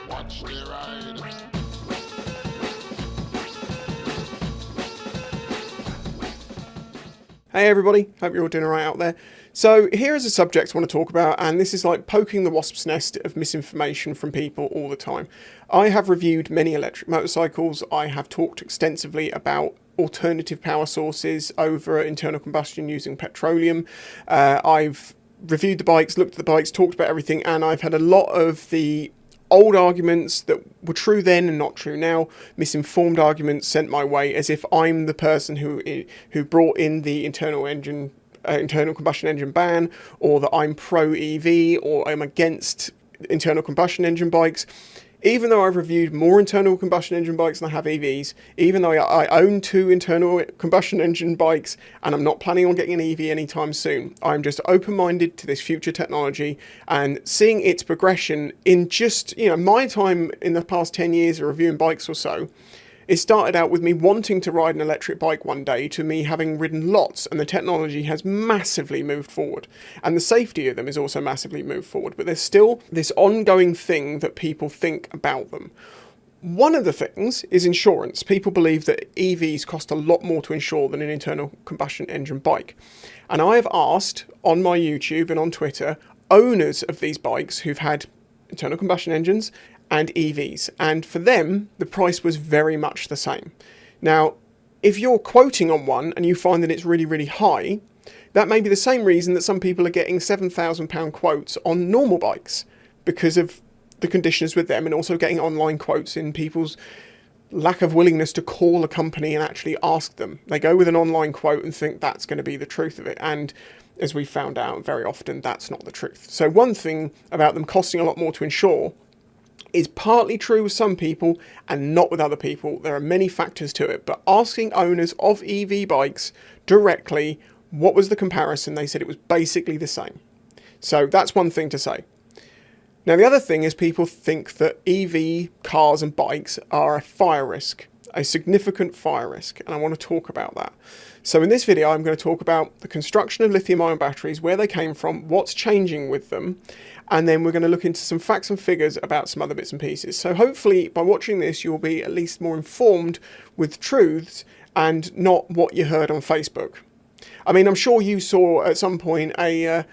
Watch the ride. Hey everybody, hope you're all doing alright out there. So here is a subject I want to talk about, and this is like poking the wasp's nest of misinformation from people all the time. I have reviewed many electric motorcycles. I have talked extensively about alternative power sources over internal combustion using petroleum. I've reviewed the bikes, looked at the bikes, talked about everything, and I've had a lot of the old arguments that were true then and not true now, misinformed arguments sent my way, as if I'm the person who brought in the internal combustion engine ban, or that I'm pro EV, or I'm against internal combustion engine bikes. Even though I've reviewed more internal combustion engine bikes than I have EVs, even though I own 2 internal combustion engine bikes and I'm not planning on getting an EV anytime soon, I'm just open-minded to this future technology and seeing its progression in just, my time in the past 10 years of reviewing bikes or so. It started out with me wanting to ride an electric bike one day to me having ridden lots, and the technology has massively moved forward. And the safety of them has also massively moved forward, but there's still this ongoing thing that people think about them. One of the things is insurance. People believe that EVs cost a lot more to insure than an internal combustion engine bike. And I have asked on my YouTube and on Twitter owners of these bikes who've had internal combustion engines and EVs, and for them the price was very much the same. Now, if you're quoting on one and you find that it's really, really high, that may be the same reason that some people are getting £7,000 quotes on normal bikes, because of the conditions with them, and also getting online quotes in people's lack of willingness to call a company and actually ask them. They go with an online quote and think that's going to be the truth of it, and as we found out very often, that's not the truth. So one thing about them costing a lot more to insure is partly true with some people and not with other people. There are many factors to it, but asking owners of EV bikes directly what was the comparison, they said it was basically the same. So that's one thing to say. Now the other thing is people think that EV cars and bikes are a fire risk, a significant fire risk, and I want to talk about that. So in this video I'm going to talk about the construction of lithium-ion batteries, where they came from, what's changing with them, and then we're going to look into some facts and figures about some other bits and pieces. So hopefully by watching this you'll be at least more informed with truths and not what you heard on Facebook. I mean, I'm sure you saw at some point a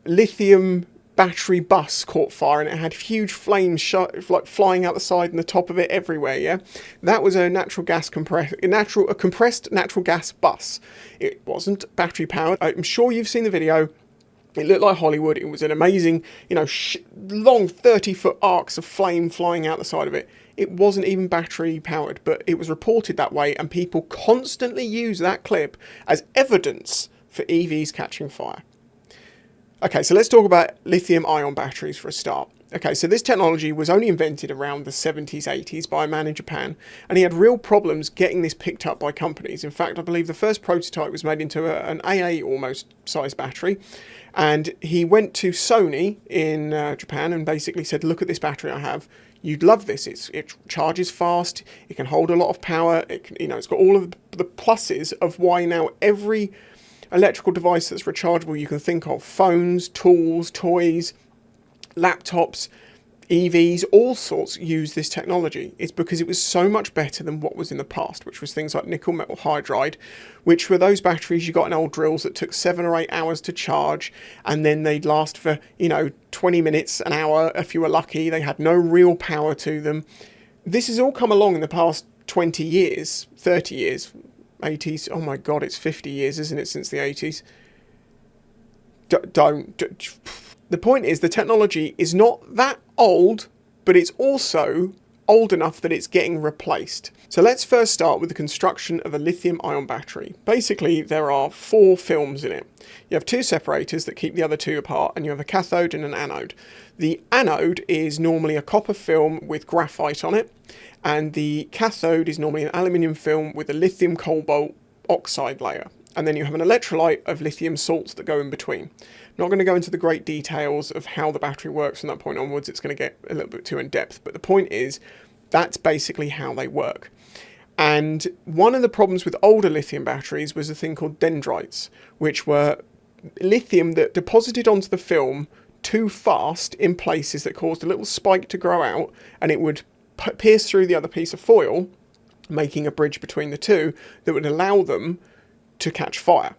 lithium battery bus caught fire and it had huge flames flying out the side and the top of it everywhere. Yeah, that was a compressed natural gas bus. It wasn't battery powered. I'm sure you've seen the video. It looked like Hollywood. It was an amazing, long 30-foot arcs of flame flying out the side of it. It wasn't even battery powered, but it was reported that way, and people constantly use that clip as evidence for EVs catching fire. Okay, so let's talk about lithium-ion batteries for a start. Okay, so this technology was only invented around the 70s, 80s by a man in Japan, and he had real problems getting this picked up by companies. In fact, I believe the first prototype was made into an AA almost size battery, and he went to Sony in Japan and basically said, look at this battery I have. You'd love this. It charges fast. It can hold a lot of power. It's got all of the pluses of why now every electrical device that's rechargeable you can think of, phones, tools, toys, laptops, EVs, all sorts use this technology. It's because it was so much better than what was in the past, which was things like nickel metal hydride, which were those batteries you got in old drills that took 7 or 8 hours to charge, and then they'd last for 20 minutes, an hour if you were lucky. They had no real power to them. This has all come along in the past 20 years, 30 years, 80s. Oh my god, it's 50 years, isn't it, since the 80s? The point is, the technology is not that old, but it's also old enough that it's getting replaced. So let's first start with the construction of a lithium-ion battery. Basically, there are 4 films in it. You have 2 separators that keep the other 2 apart, and you have a cathode and an anode. The anode is normally a copper film with graphite on it, and the cathode is normally an aluminium film with a lithium cobalt oxide layer. And then you have an electrolyte of lithium salts that go in between. I'm not going to go into the great details of how the battery works from that point onwards. It's going to get a little bit too in depth. But the point is, that's basically how they work. And one of the problems with older lithium batteries was a thing called dendrites, which were lithium that deposited onto the film too fast in places that caused a little spike to grow out, and it would pierce through the other piece of foil, making a bridge between the two that would allow them to catch fire.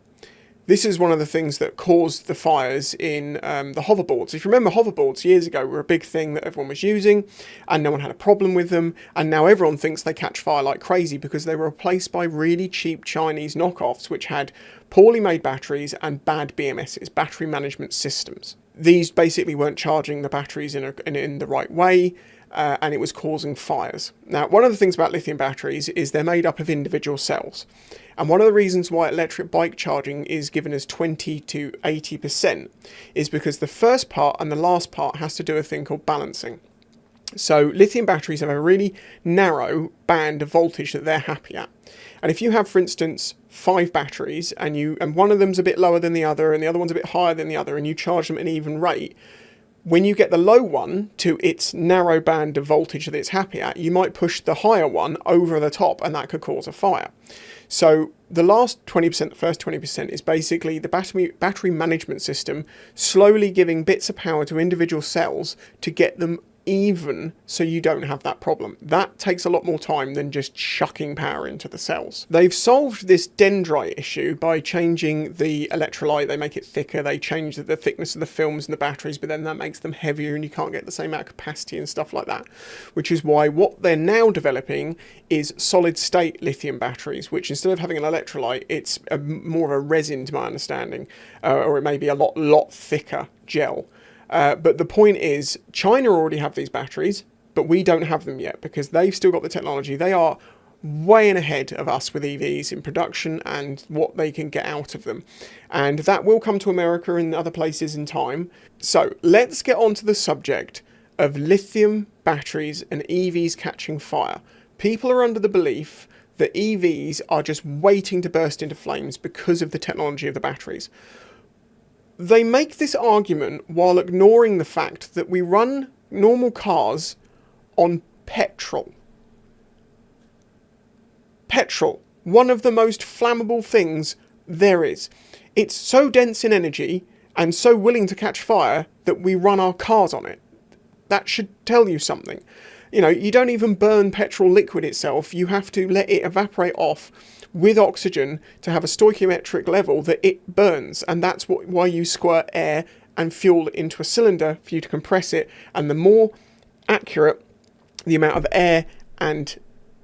This is one of the things that caused the fires in the hoverboards. If you remember, hoverboards years ago were a big thing that everyone was using, and no one had a problem with them, and now everyone thinks they catch fire like crazy because they were replaced by really cheap Chinese knockoffs which had poorly made batteries and bad BMSs, battery management systems. These basically weren't charging the batteries in the right way, and it was causing fires. Now, one of the things about lithium batteries is they're made up of individual cells. And one of the reasons why electric bike charging is given as 20 to 80% is because the first part and the last part has to do a thing called balancing. So lithium batteries have a really narrow band of voltage that they're happy at. And if you have, for instance, 5 batteries and one of them's a bit lower than the other and the other one's a bit higher than the other, and you charge them at an even rate, when you get the low one to its narrow band of voltage that it's happy at, you might push the higher one over the top, and that could cause a fire. So the last 20%, the first 20%, is basically the battery management system slowly giving bits of power to individual cells to get them even so you don't have that problem. That takes a lot more time than just chucking power into the cells. They've solved this dendrite issue by changing the electrolyte. They make it thicker, they change the thickness of the films in the batteries, but then that makes them heavier and you can't get the same amount of capacity and stuff like that. Which is why what they're now developing is solid state lithium batteries, which instead of having an electrolyte, it's more of a resin to my understanding, or it may be a lot thicker gel. But the point is, China already have these batteries, but we don't have them yet because they've still got the technology. They are way ahead of us with EVs in production and what they can get out of them. And that will come to America and other places in time. So let's get on to the subject of lithium batteries and EVs catching fire. People are under the belief that EVs are just waiting to burst into flames because of the technology of the batteries. They make this argument while ignoring the fact that we run normal cars on petrol. Petrol, one of the most flammable things there is. It's so dense in energy and so willing to catch fire that we run our cars on it. That should tell you something. You know, you don't even burn petrol liquid itself. You have to let it evaporate off with oxygen to have a stoichiometric level that it burns, and that's why you squirt air and fuel into a cylinder for you to compress it, and the more accurate the amount of air and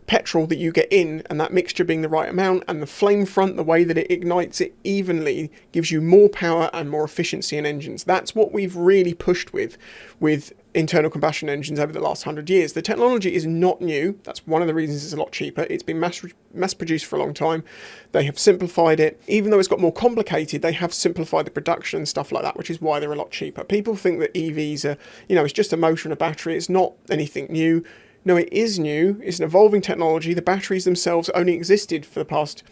petrol that you get in, and that mixture being the right amount, and the flame front, the way that it ignites it evenly, gives you more power and more efficiency in engines. That's what we've really pushed with internal combustion engines over the last 100 years. The technology is not new. That's one of the reasons it's a lot cheaper. It's been mass produced for a long time. They have simplified it. Even though it's got more complicated, they have simplified the production and stuff like that, which is why they're a lot cheaper. People think that EVs are, it's just a motor and a battery. It's not anything new. No, it is new. It's an evolving technology. The batteries themselves only existed for the past,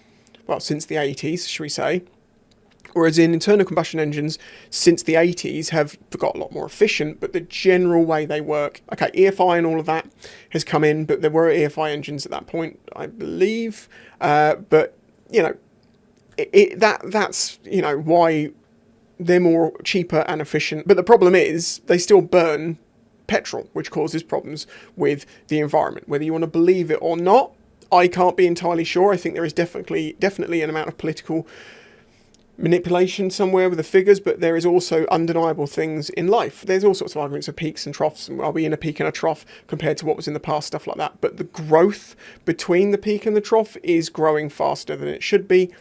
since the 80s, should we say. Whereas in internal combustion engines, since the 80s, have got a lot more efficient, but the general way they work, okay, EFI and all of that has come in, but there were EFI engines at that point, I believe. But, that's why they're more cheaper and efficient. But the problem is they still burn petrol, which causes problems with the environment. Whether you want to believe it or not, I can't be entirely sure. I think there is definitely an amount of political manipulation somewhere with the figures, but there is also undeniable things in life. There's all sorts of arguments of peaks and troughs, and are we in a peak and a trough compared to what was in the past, stuff like that. But the growth between the peak and the trough is growing faster than it should be.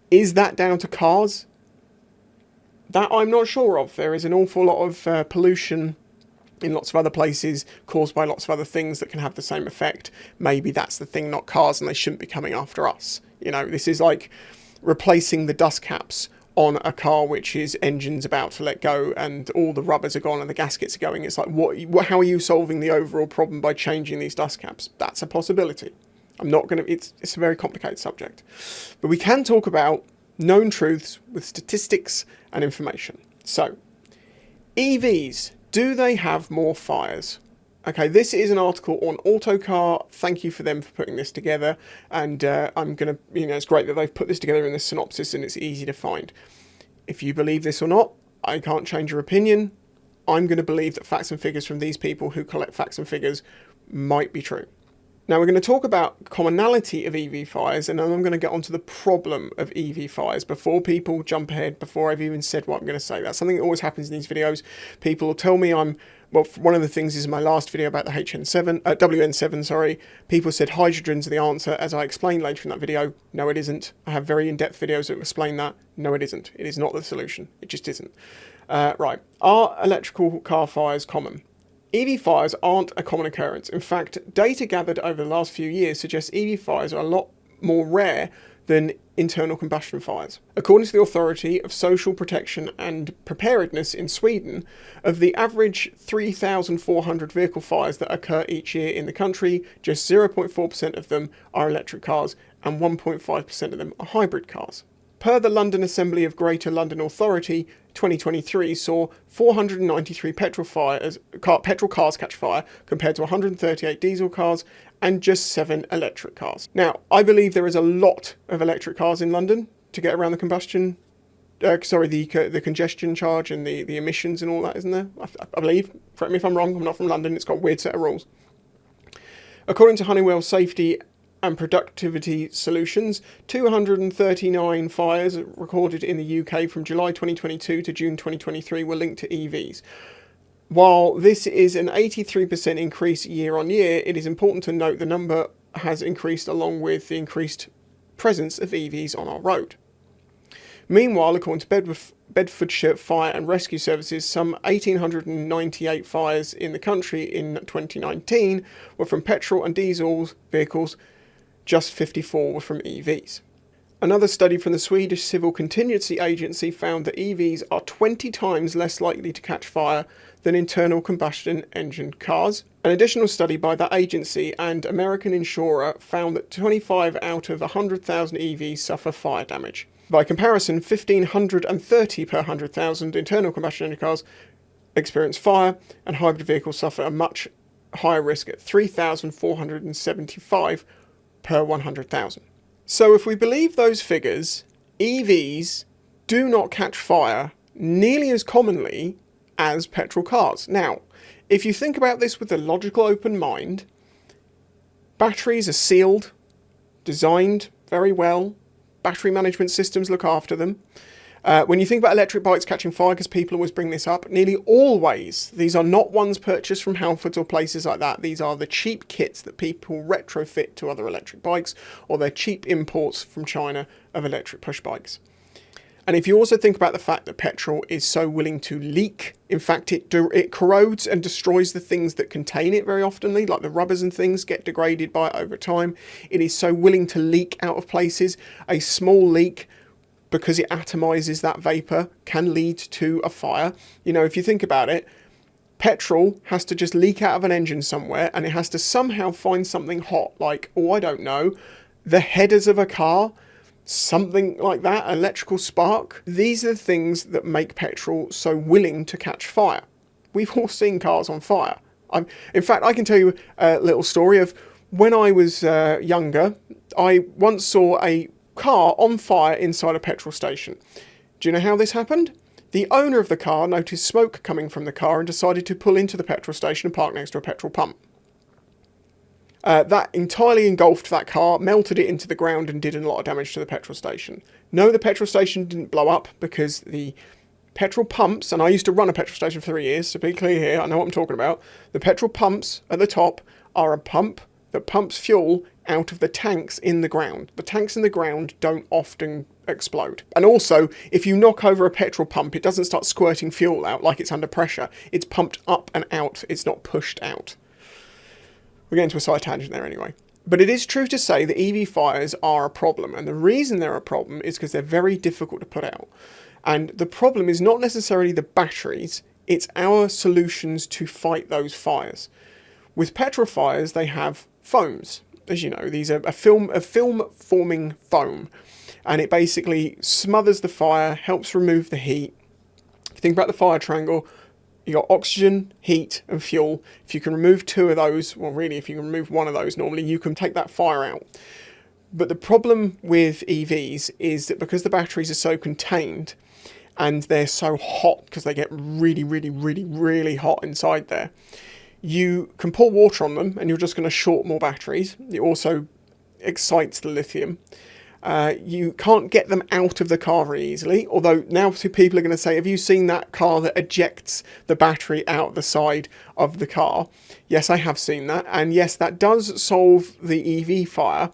Is that down to cars? That I'm not sure of. There is an awful lot of pollution in lots of other places caused by lots of other things that can have the same effect. Maybe that's the thing, not cars, and they shouldn't be coming after us. This is like replacing the dust caps on a car which is engine's about to let go and all the rubbers are gone and the gaskets are going. It's like, how are you solving the overall problem by changing these dust caps? That's a possibility. It's a very complicated subject. But we can talk about known truths with statistics and information. So, EVs, do they have more fires? Okay, this is an article on Autocar. Thank you for them for putting this together. And I'm going to, it's great that they've put this together in this synopsis and it's easy to find. If you believe this or not, I can't change your opinion. I'm going to believe that facts and figures from these people who collect facts and figures might be true. Now we're going to talk about commonality of EV fires, and then I'm going to get onto the problem of EV fires before people jump ahead, before I've even said what I'm going to say. That's something that always happens in these videos. People will tell me well, one of the things is in my last video about the WN7, sorry, people said hydrogen's the answer. As I explained later in that video, no it isn't. I have very in-depth videos that explain that. No it isn't. It is not the solution. It just isn't. Right, are electrical car fires common? EV fires aren't a common occurrence. In fact, data gathered over the last few years suggests EV fires are a lot more rare than internal combustion fires. According to the Authority of Social Protection and Preparedness in Sweden, of the average 3,400 vehicle fires that occur each year in the country, just 0.4% of them are electric cars and 1.5% of them are hybrid cars. Per the London Assembly of Greater London Authority, 2023 saw 493 petrol cars catch fire compared to 138 diesel cars and just 7 electric cars. Now, I believe there is a lot of electric cars in London to get around the the congestion charge and the emissions and all that, isn't there? I believe. Correct me if I'm wrong. I'm not from London. It's got a weird set of rules. According to Honeywell Safety and Productivity Solutions, 239 fires recorded in the UK from July 2022 to June 2023 were linked to EVs. While this is an 83% increase year on year, it is important to note the number has increased along with the increased presence of EVs on our road. Meanwhile, according to Bedfordshire Fire and Rescue Services, some 1,898 fires in the country in 2019 were from petrol and diesel vehicles. Just 54 were from EVs. Another study from the Swedish Civil Contingency Agency found that EVs are 20 times less likely to catch fire than internal combustion engine cars. An additional study by that agency and American insurer found that 25 out of 100,000 EVs suffer fire damage. By comparison, 1,530 per 100,000 internal combustion engine cars experience fire, and hybrid vehicles suffer a much higher risk at 3,475 per 100,000. So if we believe those figures, EVs do not catch fire nearly as commonly as petrol cars. Now, if you think about this with a logical open mind, batteries are sealed, designed very well, battery management systems look after them. When you think about electric bikes catching fire, because people always bring this up, nearly always, these are not ones purchased from Halfords or places like that. These are the cheap kits that people retrofit to other electric bikes, or they're cheap imports from China of electric push bikes. And if you also think about the fact that petrol is so willing to leak, in fact, it corrodes and destroys the things that contain it very often, like the rubbers and things get degraded by it over time. It is so willing to leak out of places. A small leak, because it atomizes that vapor, can lead to a fire. You know, if you think about it, petrol has to just leak out of an engine somewhere, and it has to somehow find something hot, like, I don't know, the headers of a car, something like that, electrical spark. These are the things that make petrol so willing to catch fire. We've all seen cars on fire. In fact, I can tell you a little story of when I was younger. I once saw a car on fire inside a petrol station. Do you know how this happened? The owner of the car noticed smoke coming from the car and decided to pull into the petrol station and park next to a petrol pump. That entirely engulfed that car, melted it into the ground and did a lot of damage to the petrol station. No, the petrol station didn't blow up because the petrol pumps, and I used to run a petrol station for 3 years, so be clear here, I know what I'm talking about. The petrol pumps at the top are a pump that pumps fuel out of the tanks in the ground. The tanks in the ground don't often explode. And also, if you knock over a petrol pump, it doesn't start squirting fuel out like it's under pressure. It's pumped up and out. It's not pushed out. We're getting to a side tangent there anyway. But it is true to say that EV fires are a problem. And the reason they're a problem is because they're very difficult to put out. And the problem is not necessarily the batteries. It's our solutions to fight those fires. With petrol fires, they have foams. As you know, these are a film-forming foam, and it basically smothers the fire, helps remove the heat. If you think about the fire triangle, you got oxygen, heat, and fuel. If you can remove 2 of those, well, really, if you can remove 1 of those, normally you can take that fire out. But the problem with EVs is that because the batteries are so contained, and they're so hot because they get really, really, really, really hot inside there. You can pour water on them and you're just going to short more batteries. It also excites the lithium. You can't get them out of the car very easily, although now people are going to say, have you seen that car that ejects the battery out the side of the car? Yes, I have seen that, and yes, that does solve the EV fire,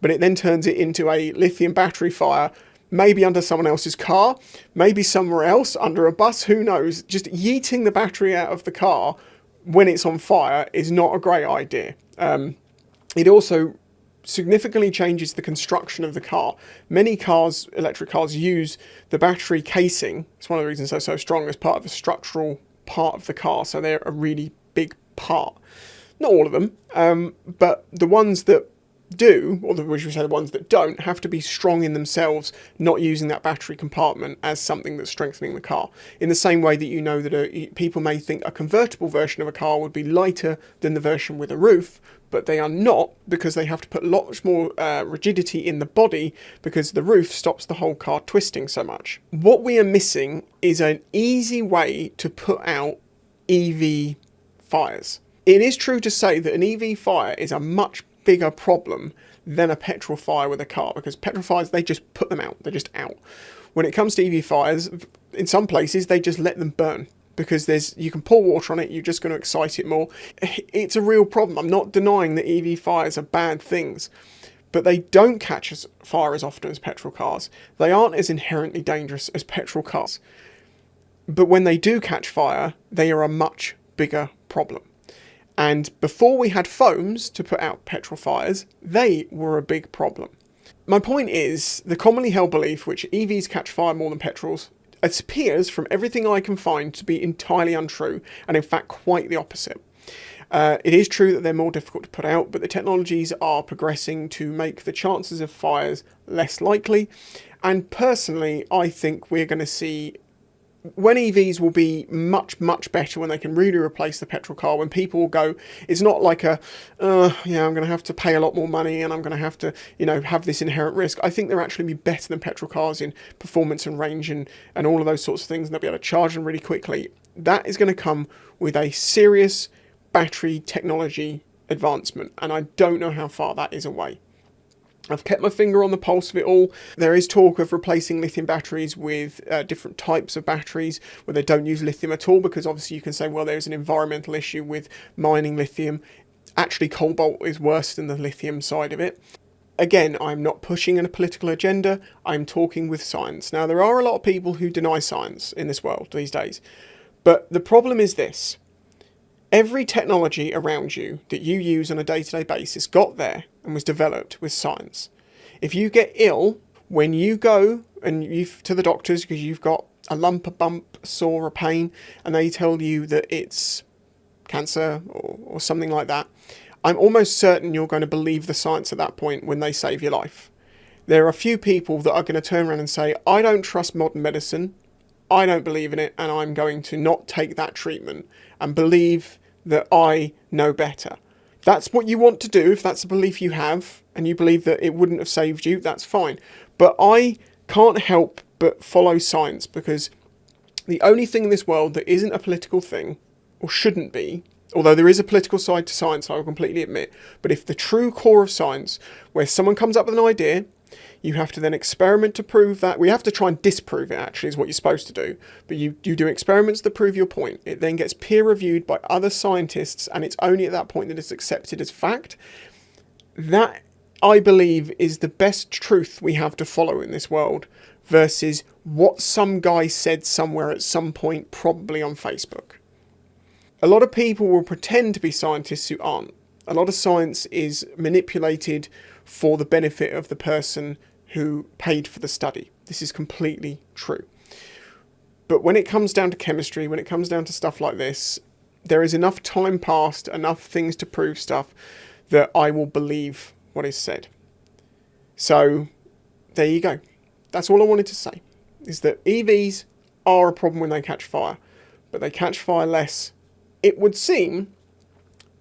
but it then turns it into a lithium battery fire, maybe under someone else's car, maybe somewhere else, under a bus, who knows. Just yeeting the battery out of the car when it's on fire is not a great idea. It also significantly changes the construction of the car. Many cars, electric cars, use the battery casing. It's one of the reasons they're so strong, as part of the structural part of the car, so they're a really big part. Not all of them, but the ones that do, or the ones that don't, have to be strong in themselves, not using that battery compartment as something that's strengthening the car. In the same way that you know that people may think a convertible version of a car would be lighter than the version with a roof, but they are not, because they have to put lots more rigidity in the body, because the roof stops the whole car twisting so much. What we are missing is an easy way to put out EV fires. It is true to say that an EV fire is a much bigger problem than a petrol fire with a car, because petrol fires, they just put them out, they're just out. When it comes to EV fires, in some places they just let them burn, because you can pour water on it, you're just going to excite it more. It's a real problem. I'm not denying that EV fires are bad things, but they don't catch fire as often as petrol cars. They aren't as inherently dangerous as petrol cars, but when they do catch fire, they are a much bigger problem. And before we had foams to put out petrol fires, they were a big problem. My point is, the commonly held belief, which EVs catch fire more than petrols, it appears from everything I can find to be entirely untrue, and in fact quite the opposite. It is true that they're more difficult to put out, but the technologies are progressing to make the chances of fires less likely. And personally, I think we're going to see, when EVs will be much, much better, when they can really replace the petrol car, when people will go, it's not like I'm going to have to pay a lot more money and I'm going to have to, have this inherent risk. I think they'll actually be better than petrol cars in performance and range and all of those sorts of things, and they'll be able to charge them really quickly. That is going to come with a serious battery technology advancement, and I don't know how far that is away. I've kept my finger on the pulse of it all. There is talk of replacing lithium batteries with different types of batteries where they don't use lithium at all, because obviously you can say, well, there's an environmental issue with mining lithium. Actually, cobalt is worse than the lithium side of it. Again, I'm not pushing a political agenda. I'm talking with science. Now, there are a lot of people who deny science in this world these days. But the problem is this. Every technology around you that you use on a day-to-day basis got there and was developed with science. If you get ill, when you go to the doctors because you've got a lump, a bump, a sore, a pain, and they tell you that it's cancer or something like that, I'm almost certain you're going to believe the science at that point when they save your life. There are a few people that are going to turn around and say, I don't trust modern medicine, I don't believe in it, and I'm going to not take that treatment and believe that I know better. That's what you want to do. If that's a belief you have and you believe that it wouldn't have saved you, that's fine. But I can't help but follow science, because the only thing in this world that isn't a political thing, or shouldn't be, although there is a political side to science, I will completely admit, but if the true core of science, where someone comes up with an idea, you have to then experiment to prove that. We have to try and disprove it, actually, is what you're supposed to do. But you do experiments that prove your point. It then gets peer-reviewed by other scientists, and it's only at that point that it's accepted as fact. That, I believe, is the best truth we have to follow in this world, versus what some guy said somewhere at some point, probably on Facebook. A lot of people will pretend to be scientists who aren't. A lot of science is manipulated for the benefit of the person who paid for the study. This is completely true. But when it comes down to chemistry, when it comes down to stuff like this, there is enough time passed, enough things to prove stuff, that I will believe what is said. So, there you go. That's all I wanted to say, is that EVs are a problem when they catch fire, but they catch fire less, it would seem,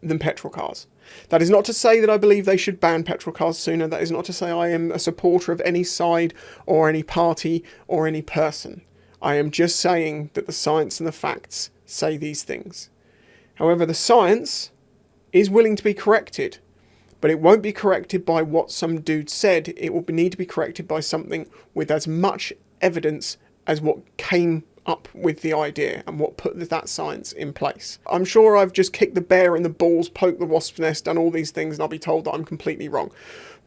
than petrol cars. That is not to say that I believe they should ban petrol cars sooner. That is not to say I am a supporter of any side or any party or any person. I am just saying that the science and the facts say these things. However, the science is willing to be corrected, but it won't be corrected by what some dude said. It will need to be corrected by something with as much evidence as what came up with the idea and what put that science in place. I'm sure I've just kicked the bear in the balls, poked the wasp's nest, done all these things, and I'll be told that I'm completely wrong.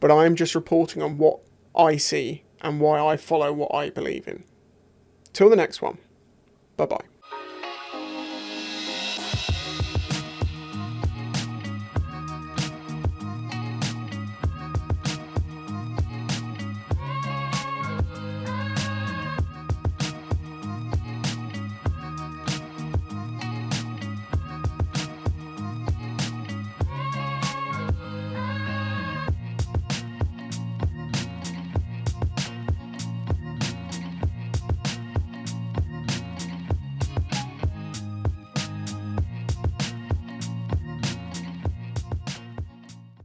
But I am just reporting on what I see and why I follow what I believe in. Till the next one, bye-bye.